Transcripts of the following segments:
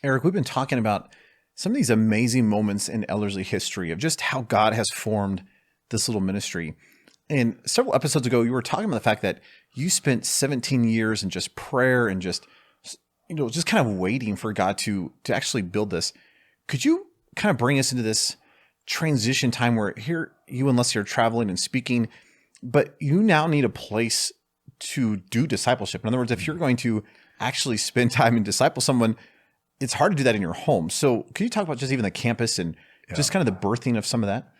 Eric, we've been talking about some of these amazing moments in Ellerslie history of just how God has formed this little ministry. And several episodes ago, you were talking about the fact that you spent 17 years in just prayer and just, just kind of waiting for God to actually build this. Could you kind of bring us into this transition time where here you and Leslie are traveling and speaking, but you now need a place to do discipleship? In other words, if you're going to actually spend time and disciple someone, it's hard to do that in your home. So can you talk about just even the campus and just kind of the birthing of some of that?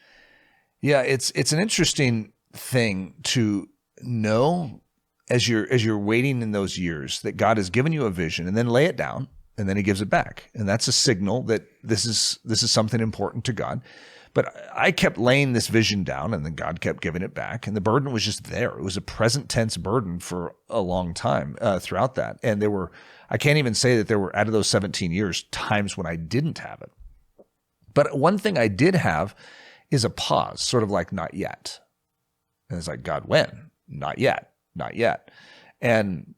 Yeah, it's an interesting thing to know as you're waiting in those years that God has given you a vision and then lay it down and then he gives it back. And that's a signal that this is something important to God. But I kept laying this vision down and then God kept giving it back. And the burden was just there. It was a present tense burden for a long time throughout that. And I can't even say that there were, out of those 17 years, times when I didn't have it. But one thing I did have is a pause, sort of like, not yet. And it's like, God, when? Not yet, not yet. And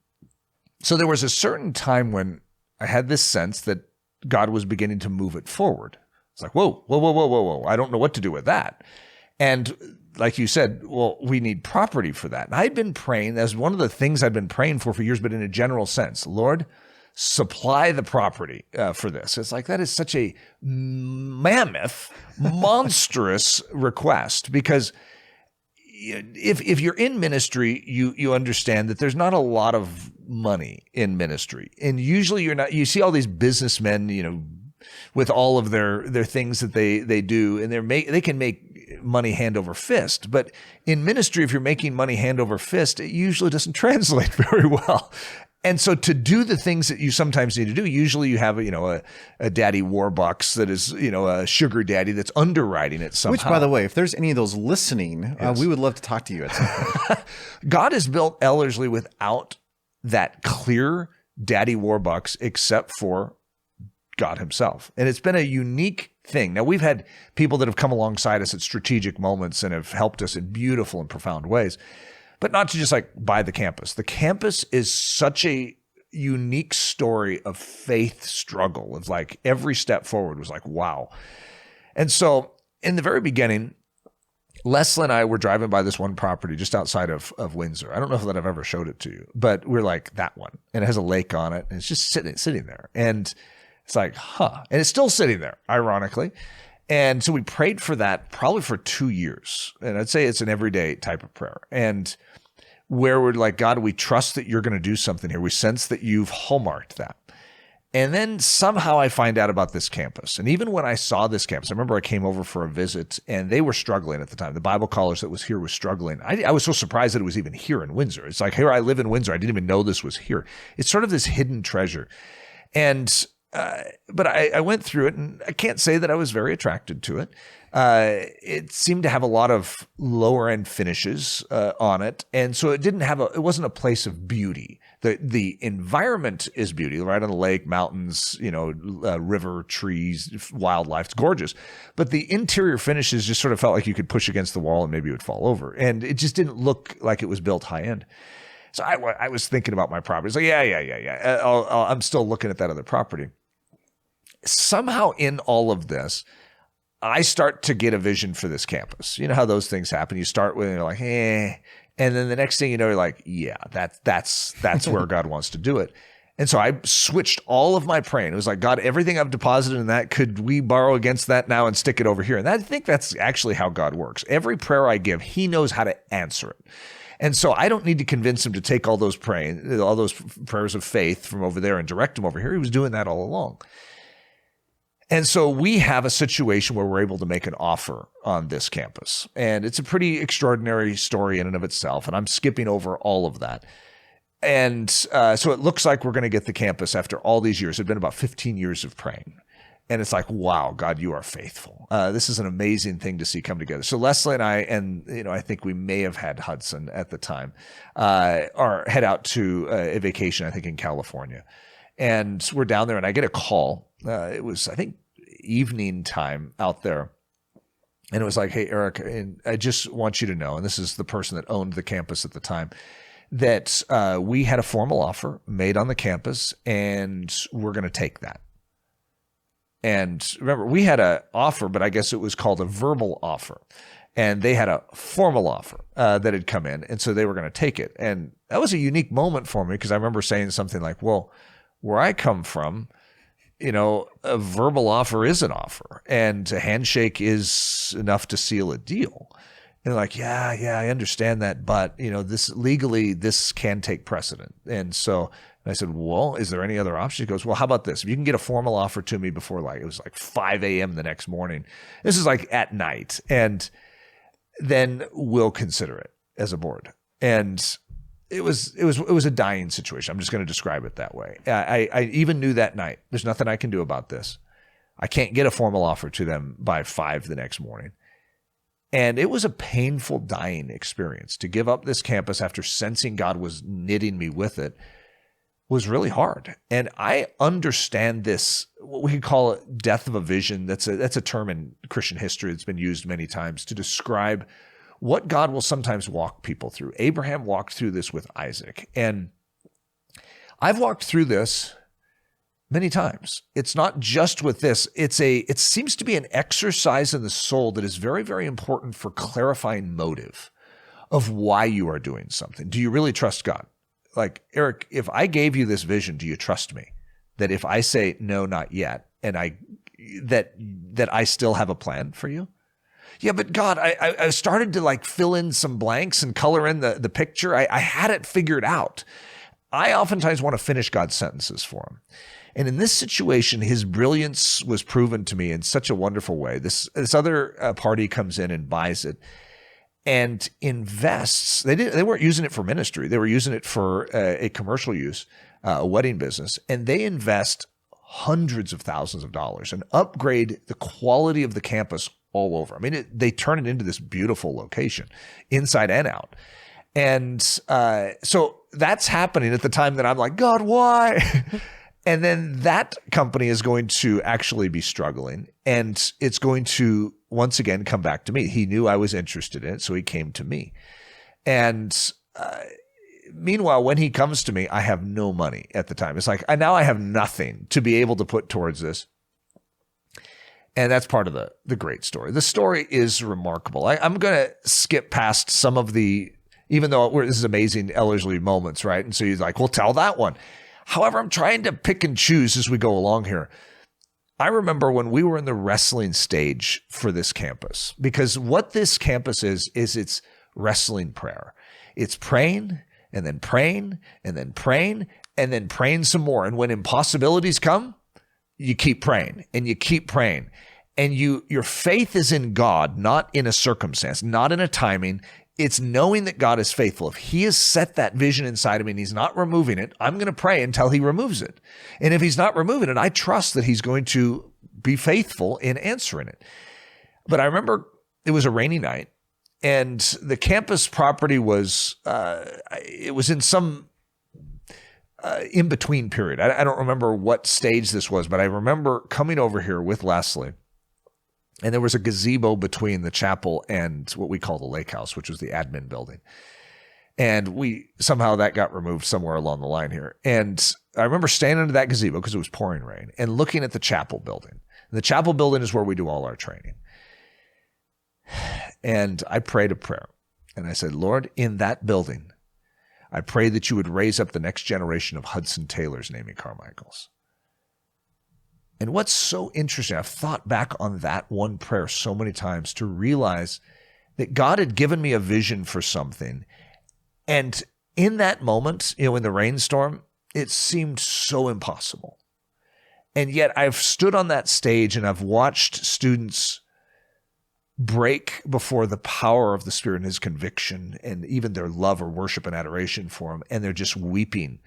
so there was a certain time when I had this sense that God was beginning to move it forward. It's like, whoa. I don't know what to do with that. And like you said, well, we need property for that. And I'd been praying, as one of the things I'd been praying for years, but in a general sense, Lord, supply the property for this. It's like, that is such a mammoth, monstrous request, because if you're in ministry, you understand that there's not a lot of money in ministry. And usually you see all these businessmen, with all of their things that they do, and they can make money hand over fist. But in ministry, if you're making money hand over fist, it usually doesn't translate very well. And so to do the things that you sometimes need to do, usually you have a daddy Warbucks that is a sugar daddy that's underwriting it somehow. Which, by the way, if there's any of those listening, yes, we would love to talk to you at some point. God has built Ellerslie without that clear daddy Warbucks, except for God himself. And it's been a unique thing. Now, we've had people that have come alongside us at strategic moments and have helped us in beautiful and profound ways, but not to just like buy the campus. The campus is such a unique story of faith struggle. It's like every step forward was like, wow. And so in the very beginning, Leslie and I were driving by this one property just outside of Windsor. I don't know if that I've ever showed it to you, but we're like, that one. And it has a lake on it. And it's just sitting there. And it's like, and it's still sitting there, ironically. And so we prayed for that probably for 2 years. And I'd say it's an everyday type of prayer. And where we're like, God, we trust that you're going to do something here. We sense that you've hallmarked that. And then somehow I find out about this campus. And even when I saw this campus, I remember I came over for a visit and they were struggling at the time. The Bible college that was here was struggling. I was so surprised that it was even here in Windsor. It's like, here I live in Windsor. I didn't even know this was here. It's sort of this hidden treasure. And but I went through it, and I can't say that I was very attracted to it. It seemed to have a lot of lower end finishes on it, and so it wasn't a place of beauty. The environment is beauty, right on the lake, mountains, river, trees, wildlife. It's gorgeous, but the interior finishes just sort of felt like you could push against the wall and maybe it would fall over, and it just didn't look like it was built high end. So I was thinking about my property. It's like, yeah. I'm still looking at that other property. Somehow in all of this, I start to get a vision for this campus. You know how those things happen. You start with, you're like, and then the next thing you know, you're like, yeah, that's where God wants to do it. And so I switched all of my praying. It was like, God, everything I've deposited in that, could we borrow against that now and stick it over here? And I think that's actually how God works. Every prayer I give, he knows how to answer it. And so I don't need to convince him to take all those prayers of faith from over there and direct them over here. He was doing that all along. And so we have a situation where we're able to make an offer on this campus. And it's a pretty extraordinary story in and of itself. And I'm skipping over all of that. And so it looks like we're going to get the campus after all these years. It's been about 15 years of praying. And it's like, wow, God, you are faithful. This is an amazing thing to see come together. So Leslie and I think we may have had Hudson at the time, or head out to a vacation, I think in California. And we're down there and I get a call. It was, I think, evening time out there. And it was like, hey, Eric, and I just want you to know, and this is the person that owned the campus at the time, that we had a formal offer made on the campus and we're going to take that. And remember, we had an offer, but I guess it was called a verbal offer. And they had a formal offer that had come in. And so they were going to take it. And that was a unique moment for me because I remember saying something like, well, where I come from, a verbal offer is an offer and a handshake is enough to seal a deal. And they're like, yeah, I understand that. But, this legally, this can take precedent. And so I said, well, is there any other option? He goes, well, how about this? If you can get a formal offer to me before it was 5 a.m. the next morning. This is at night. And then we'll consider it as a board. And it was a dying situation. I'm just going to describe it that way. I even knew that night, there's nothing I can do about this. I can't get a formal offer to them by 5 the next morning. And it was a painful dying experience. To give up this campus after sensing God was knitting me with it was really hard. And I understand this, what we could call it death of a vision. That's a term in Christian history that's been used many times to describe what God will sometimes walk people through. Abraham walked through this with Isaac. And I've walked through this many times. It's not just with this. It seems to be an exercise in the soul that is very, very important for clarifying motive of why you are doing something. Do you really trust God? Eric, if I gave you this vision, do you trust me? That if I say no, not yet, and that I still have a plan for you? Yeah, but God, I started to fill in some blanks and color in the picture. I had it figured out. I oftentimes want to finish God's sentences for him. And in this situation, his brilliance was proven to me in such a wonderful way. This other party comes in and buys it and invests. They weren't using it for ministry. They were using it for a commercial use, a wedding business. And they invest hundreds of thousands of dollars and upgrade the quality of the campus all over. I mean, they turn it into this beautiful location, inside and out. And so that's happening at the time that I'm like, God, why? And then that company is going to actually be struggling, and it's going to once again come back to me. He knew I was interested in it, so he came to me. And meanwhile, when he comes to me, I have no money at the time. It's now I have nothing to be able to put towards this. And that's part of the great story. The story is remarkable. I'm going to skip past some of even though this is Amazing Ellerslie Moments, right? And so he's like, well, tell that one. However, I'm trying to pick and choose as we go along here. I remember when we were in the wrestling stage for this campus, because what this campus is it's wrestling prayer. It's praying and then praying and then praying and then praying some more. And when impossibilities come, you keep praying and you keep praying. And your faith is in God, not in a circumstance, not in a timing. It's knowing that God is faithful. If he has set that vision inside of me and he's not removing it, I'm going to pray until he removes it. And if he's not removing it, I trust that he's going to be faithful in answering it. But I remember it was a rainy night and the campus property was, it was in some in-between period. I don't remember what stage this was, but I remember coming over here with Leslie. And there was a gazebo between the chapel and what we call the lake house, which was the admin building. And somehow that got removed somewhere along the line here. And I remember standing under that gazebo because it was pouring rain and looking at the chapel building. And the chapel building is where we do all our training. And I prayed a prayer. And I said, Lord, in that building, I pray that you would raise up the next generation of Hudson Taylors and Amy Carmichaels. And what's so interesting, I've thought back on that one prayer so many times to realize that God had given me a vision for something. And in that moment, in the rainstorm, it seemed so impossible. And yet I've stood on that stage and I've watched students break before the power of the Spirit and his conviction and even their love or worship and adoration for him. And they're just weeping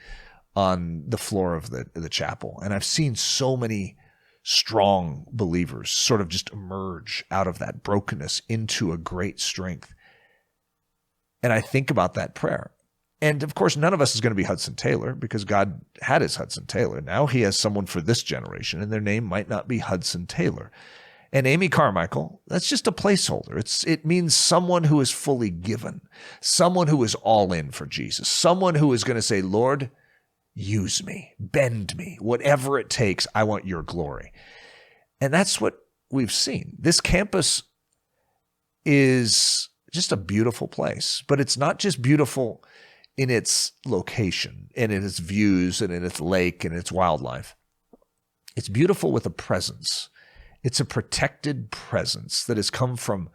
on the floor of the chapel. And I've seen so many strong believers sort of just emerge out of that brokenness into a great strength. And I think about that prayer. And of course, none of us is going to be Hudson Taylor because God had his Hudson Taylor. Now he has someone for this generation, and their name might not be Hudson Taylor. And Amy Carmichael, that's just a placeholder. It means someone who is fully given, someone who is all in for Jesus, someone who is going to say, Lord, use me, bend me, whatever it takes. I want your glory. And that's what we've seen. This campus is just a beautiful place, but it's not just beautiful in its location and in its views and in its lake and its wildlife. It's beautiful with a presence. It's a protected presence that has come from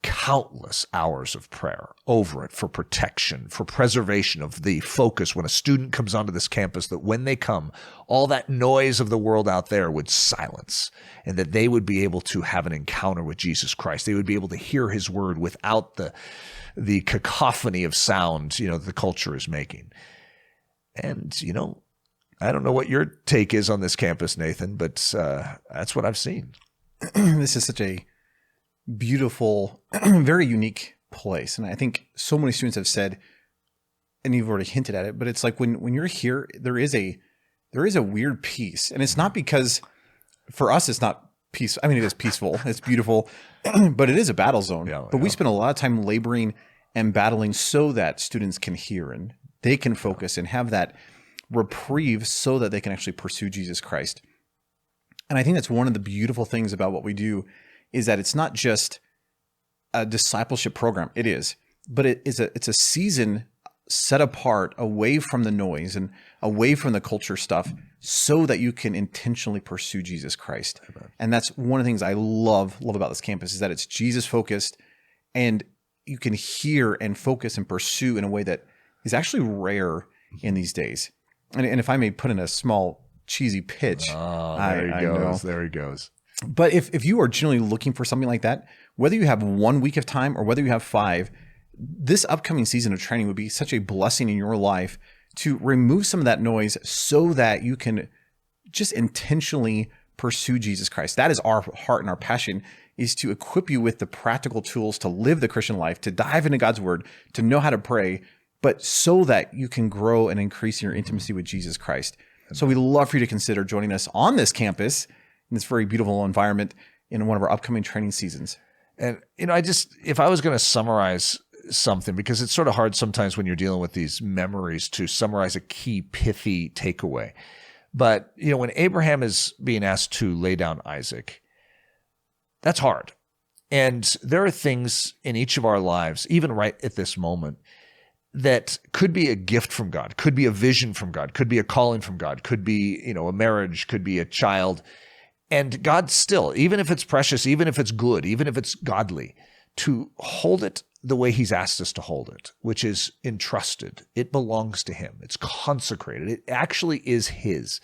countless hours of prayer over it for protection, for preservation of the focus when a student comes onto this campus, that when they come, all that noise of the world out there would silence, and that they would be able to have an encounter with Jesus Christ. They would be able to hear his word without the cacophony of sound, the culture is making. And, I don't know what your take is on this campus, Nathan, but that's what I've seen. This is such a beautiful, very unique place. And I think so many students have said, and you've already hinted at it, but it's like when you're here, there is a weird peace. And it's not because for us, it's not peace. I mean, it is peaceful. It's beautiful, but it is a battle zone. But we spend a lot of time laboring and battling so that students can hear and they can focus and have that reprieve so that they can actually pursue Jesus Christ. And I think that's one of the beautiful things about what we do, is that it's not just a discipleship program. It is, but it's a season set apart away from the noise and away from the culture stuff so that you can intentionally pursue Jesus Christ. Amen. And that's one of the things I love about this campus, is that it's Jesus focused, and you can hear and focus and pursue in a way that is actually rare in these days. And if I may put in a small cheesy pitch. Oh, there he goes. But if you are generally looking for something like that, whether you have 1 week of time or whether you have 5, this upcoming season of training would be such a blessing in your life to remove some of that noise so that you can just intentionally pursue Jesus Christ. That is our heart and our passion, is to equip you with the practical tools to live the Christian life, to dive into God's word, to know how to pray, but so that you can grow and increase in your intimacy with Jesus Christ. So we'd love for you to consider joining us on this campus in this very beautiful environment in one of our upcoming training seasons. And, if I was going to summarize something, because it's sort of hard sometimes when you're dealing with these memories to summarize a key, pithy takeaway. But, when Abraham is being asked to lay down Isaac, that's hard. And there are things in each of our lives, even right at this moment, that could be a gift from God, could be a vision from God, could be a calling from God, could be, a marriage, could be a child. And God still, even if it's precious, even if it's good, even if it's godly, to hold it the way he's asked us to hold it, which is entrusted. It belongs to him. It's consecrated. It actually is his.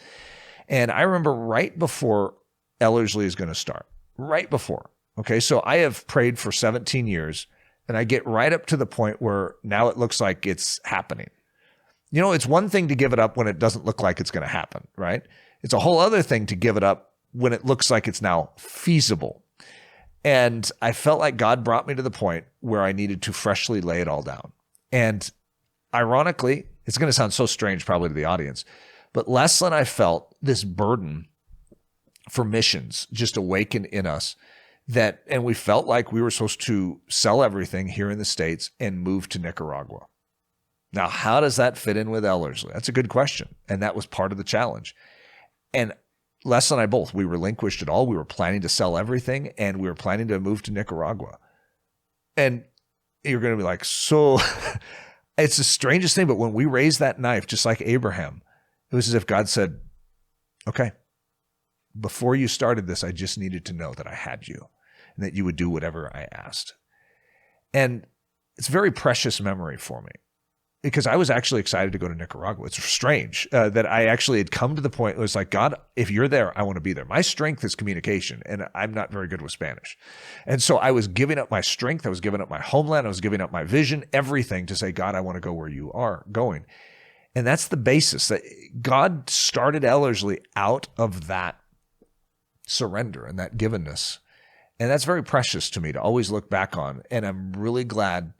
And I remember right before Ellerslie is going to start, right before. Okay, so I have prayed for 17 years, and I get right up to the point where now it looks like it's happening. It's one thing to give it up when it doesn't look like it's going to happen, right? It's a whole other thing to give it up when it looks like it's now feasible. And I felt like God brought me to the point where I needed to freshly lay it all down. And ironically, it's going to sound so strange probably to the audience, but Leslie and I felt this burden for missions just awaken in us, and we felt like we were supposed to sell everything here in the States and move to Nicaragua. Now, how does that fit in with Ellerslie? That's a good question. And that was part of the challenge. And Les and I both, we relinquished it all. We were planning to sell everything, and we were planning to move to Nicaragua. And you're going to be like, so it's the strangest thing, but when we raised that knife, just like Abraham, it was as if God said, okay, before you started this, I just needed to know that I had you and that you would do whatever I asked. And it's a very precious memory for me, because I was actually excited to go to Nicaragua. It's strange that I actually had come to the point, it was like, God, if you're there, I want to be there. My strength is communication, and I'm not very good with Spanish. And so I was giving up my strength. I was giving up my homeland. I was giving up my vision, everything to say, God, I want to go where you are going. And that's the basis, that God started Ellerslie out of that surrender and that givenness. And that's very precious to me to always look back on. And I'm really glad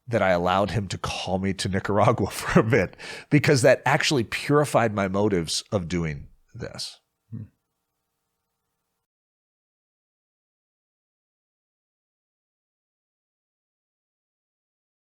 that I allowed him to call me to Nicaragua for a bit, because that actually purified my motives of doing this.